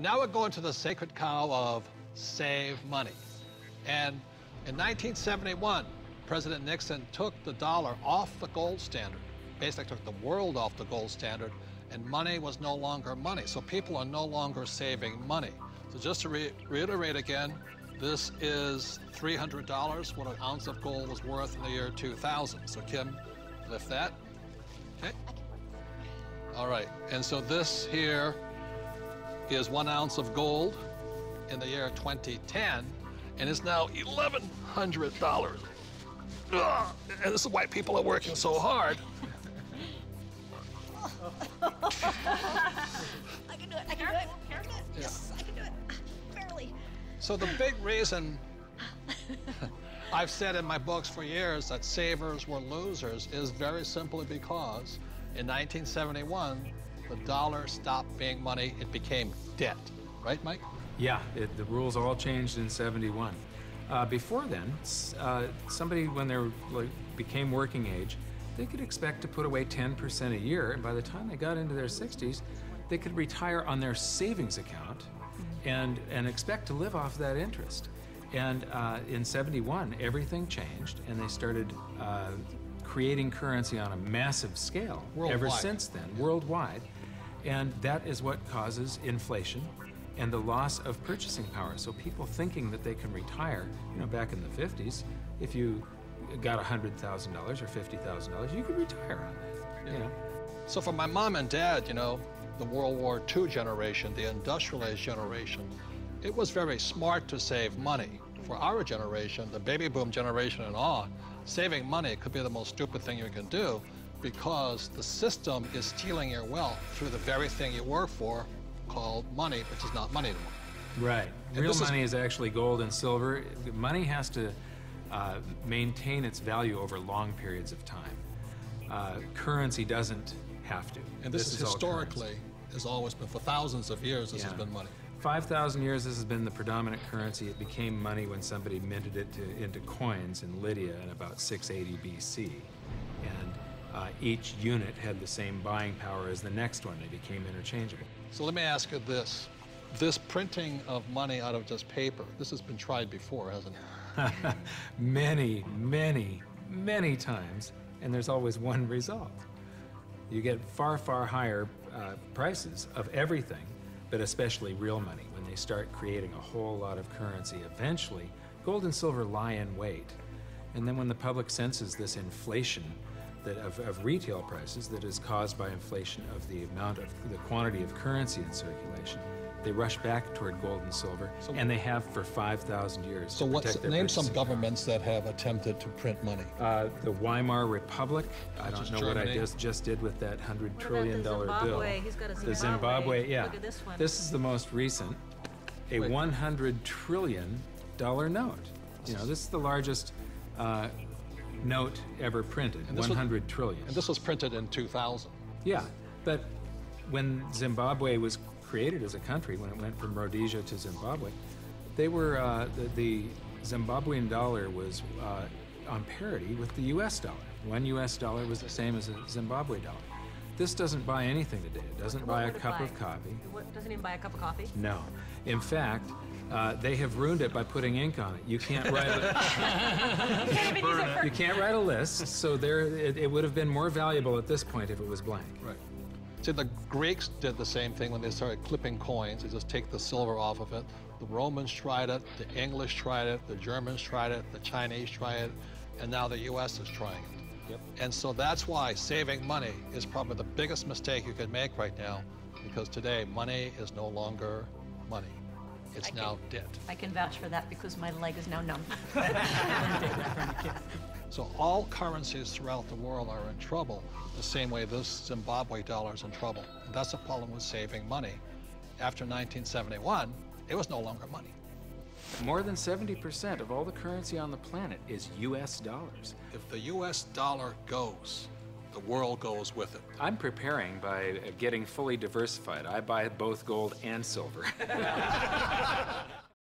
And now we're going to the sacred cow of save money. And in 1971, President Nixon took the dollar off the gold standard, basically took the world off the gold standard, and money was no longer money. So people are no longer saving money. So just to reiterate again, this is $300, what an ounce of gold was worth in the year 2000. So Kim, lift that. Okay. All right, and so this here is 1 ounce of gold in the year 2010, and it's now $1,100. Ugh, and this is why people are working so hard. I can do it, I can do it. Careful. Yes, I can do it. Barely. So the big reason I've said in my books for years that savers were losers is very simply because in 1971, the dollar stopped being money, it became debt. Right, Mike? Yeah, the rules all changed in '71. Before then, somebody, when they became working age, they could expect to put away 10% a year, and by the time they got into their 60s, they could retire on their savings account and expect to live off that interest. And in '71, everything changed, and they started creating currency on a massive scale. Worldwide. Ever since then, worldwide. And that is what causes inflation and the loss of purchasing power. So people thinking that they can retire, you know, back in the 50s, if you got $100,000 or $50,000, you could retire on that, you know. So for my mom and dad, you know, the World War II generation, the industrial age generation, it was very smart to save money. For our generation, the baby boom generation and on, saving money could be the most stupid thing you can do because the system is stealing your wealth through the very thing you work for, called money, which is not money anymore. Right. Real money is actually gold and silver. Money has to maintain its value over long periods of time. Currency doesn't have to. And this is historically has always been, for thousands of years, this has been money. 5,000 years, this has been the predominant currency. It became money when somebody minted it into coins in Lydia in about 680 BC. And each unit had the same buying power as the next one. They became interchangeable. So let me ask you this. This printing of money out of just paper, this has been tried before, hasn't it? Many, many, many times, and there's always one result. You get far, far higher prices of everything, but especially real money. When they start creating a whole lot of currency, eventually gold and silver lie in wait. And then when the public senses this inflation of retail prices that is caused by inflation of the quantity of currency in circulation, they rush back toward gold and silver, and they have for 5,000 years. So name some governments that have attempted to print money. The Weimar Republic. I don't know Germany. What I just did with that $100 trillion bill. He's got a Zimbabwe. The Zimbabwe, yeah. Look at this one. This is the most recent, a $100 trillion note. You know, this is the largest note ever printed, 100 trillion. And this was printed in 2000. Yeah, but when Zimbabwe was created as a country, when it went from Rhodesia to Zimbabwe, they were, the Zimbabwean dollar was on parity with the US dollar. One US dollar was the same as a Zimbabwe dollar. This doesn't buy anything today. It doesn't buy a cup of coffee. Doesn't even buy a cup of coffee? No. In fact, they have ruined it by putting ink on it. You can't write you can't write a list, so it would have been more valuable at this point if it was blank. Right. See, the Greeks did the same thing when they started clipping coins. They just take the silver off of it. The Romans tried it, the English tried it, the Germans tried it, the Chinese tried it, and now the US is trying it. Yep. And so that's why saving money is probably the biggest mistake you could make right now, because today money is no longer money. It's now debt. I can vouch for that because my leg is now numb. So all currencies throughout the world are in trouble, the same way this Zimbabwe dollar is in trouble. And that's the problem with saving money. After 1971, it was no longer money. More than 70% of all the currency on the planet is US dollars. If the US dollar goes, the world goes with it. I'm preparing by getting fully diversified. I buy both gold and silver.